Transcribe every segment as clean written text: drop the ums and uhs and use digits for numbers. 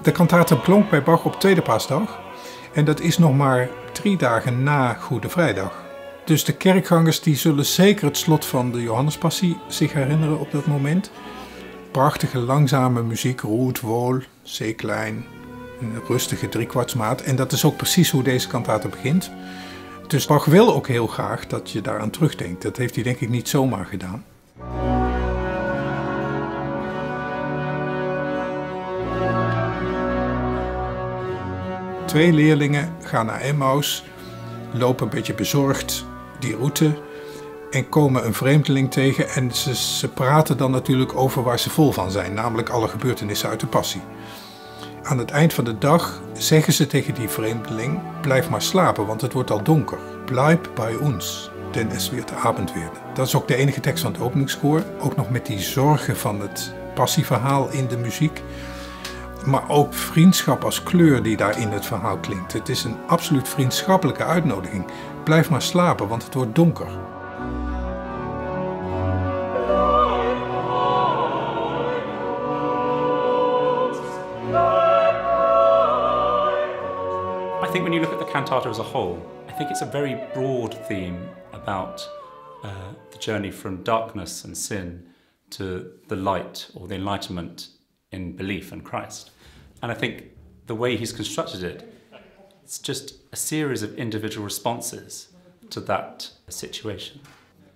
De kantate klonk bij Bach op Tweede Paasdag en dat is nog maar 3 dagen na Goede Vrijdag. Dus de kerkgangers die zullen zeker het slot van de Johannespassie zich herinneren op dat moment. Prachtige langzame muziek, Ruht, Wohl, C klein, een rustige driekwartsmaat. En dat is ook precies hoe deze kantate begint. Dus Bach wil ook heel graag dat je daaraan terugdenkt. Dat heeft hij denk ik niet zomaar gedaan. Twee leerlingen gaan naar Emmaus, lopen een beetje bezorgd die route en komen een vreemdeling tegen en ze praten dan natuurlijk over waar ze vol van zijn, namelijk alle gebeurtenissen uit de Passie. Aan het eind van de dag zeggen ze tegen die vreemdeling, blijf maar slapen, want het wordt al donker. Bleib bei uns, denn es wird Abend werden. Dat is ook de enige tekst van het openingskoor, ook nog met die zorgen van het passieverhaal in de muziek. Maar ook vriendschap als kleur die daar in het verhaal klinkt. Het is een absoluut vriendschappelijke uitnodiging. Blijf maar slapen, want het wordt donker. I think when you look at the cantata as a whole, I think it's a very broad theme about the journey from darkness and sin to the light or the enlightenment in belief in Christ. And I think the way he's constructed it, it's just a series of individual responses to that situation.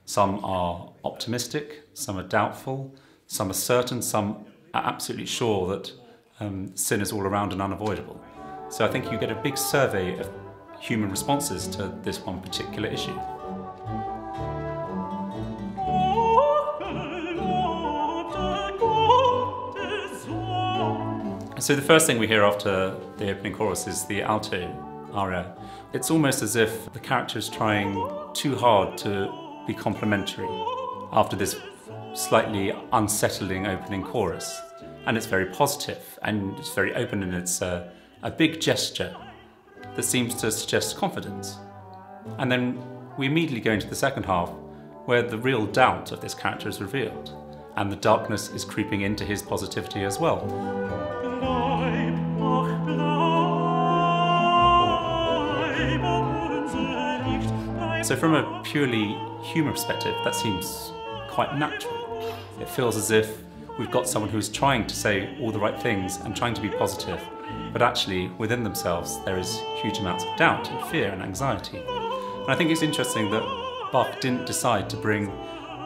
Some are optimistic, some are doubtful, some are certain, some are absolutely sure that sin is all around and unavoidable. So I think you get a big survey of human responses to this one particular issue. So the first thing we hear after the opening chorus is the alto aria. It's almost as if the character is trying too hard to be complimentary after this slightly unsettling opening chorus. And it's very positive and it's very open, and it's a big gesture that seems to suggest confidence. And then we immediately go into the second half where the real doubt of this character is revealed and the darkness is creeping into his positivity as well. So from a purely human perspective, that seems quite natural. It feels as if we've got someone who's trying to say all the right things and trying to be positive, but actually within themselves there is huge amounts of doubt and fear and anxiety. And I think it's interesting that Bach didn't decide to bring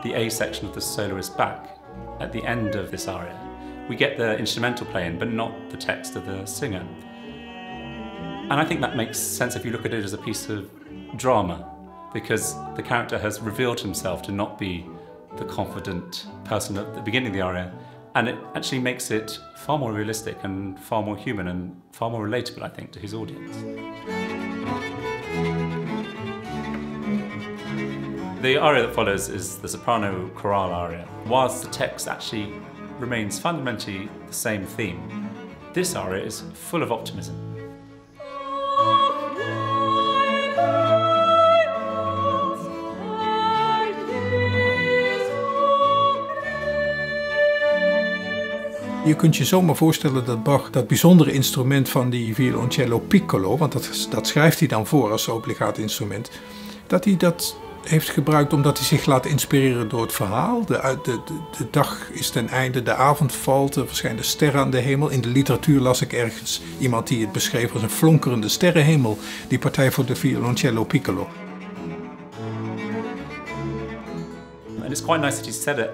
the A section of the soloist back at the end of this aria. We get the instrumental playing, but not the text of the singer. And I think that makes sense if you look at it as a piece of drama, because the character has revealed himself to not be the confident person at the beginning of the aria, and it actually makes it far more realistic and far more human and far more relatable, I think, to his audience. The aria that follows is the soprano chorale aria. Whilst the text actually remains fundamentally the same theme, this aria is full of optimism. Je kunt je zomaar voorstellen dat Bach dat bijzondere instrument van die violoncello piccolo, want dat schrijft hij dan voor als obligaat instrument, dat hij dat heeft gebruikt omdat hij zich laat inspireren door het verhaal. De dag is ten einde, de avond valt, er verschijnen sterren aan de hemel. In de literatuur las ik ergens iemand die het beschreef als een flonkerende sterrenhemel, die partij voor de violoncello piccolo. And it's quite nice that he said it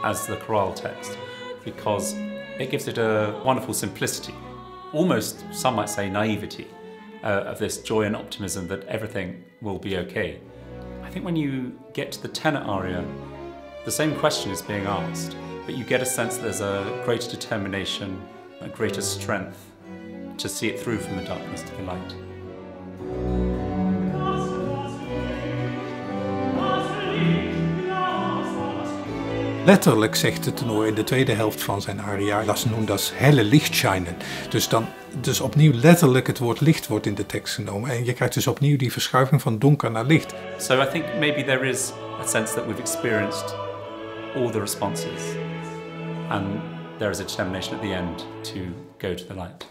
as the chorale text, because it gives it a wonderful simplicity, almost, some might say, naivety, of this joy and optimism that everything will be okay. I think when you get to the tenor aria, the same question is being asked, but you get a sense that there's a greater determination, a greater strength to see it through from the darkness to the light. Letterlijk zegt de tenor in de tweede helft van zijn aria, lass nun das helle Licht scheinen. Dus opnieuw letterlijk het woord licht wordt in de tekst genomen. En je krijgt dus opnieuw die verschuiving van donker naar licht. So I think maybe there is a sense that we've experienced all the responses. And there is a determination at the end to go to the light.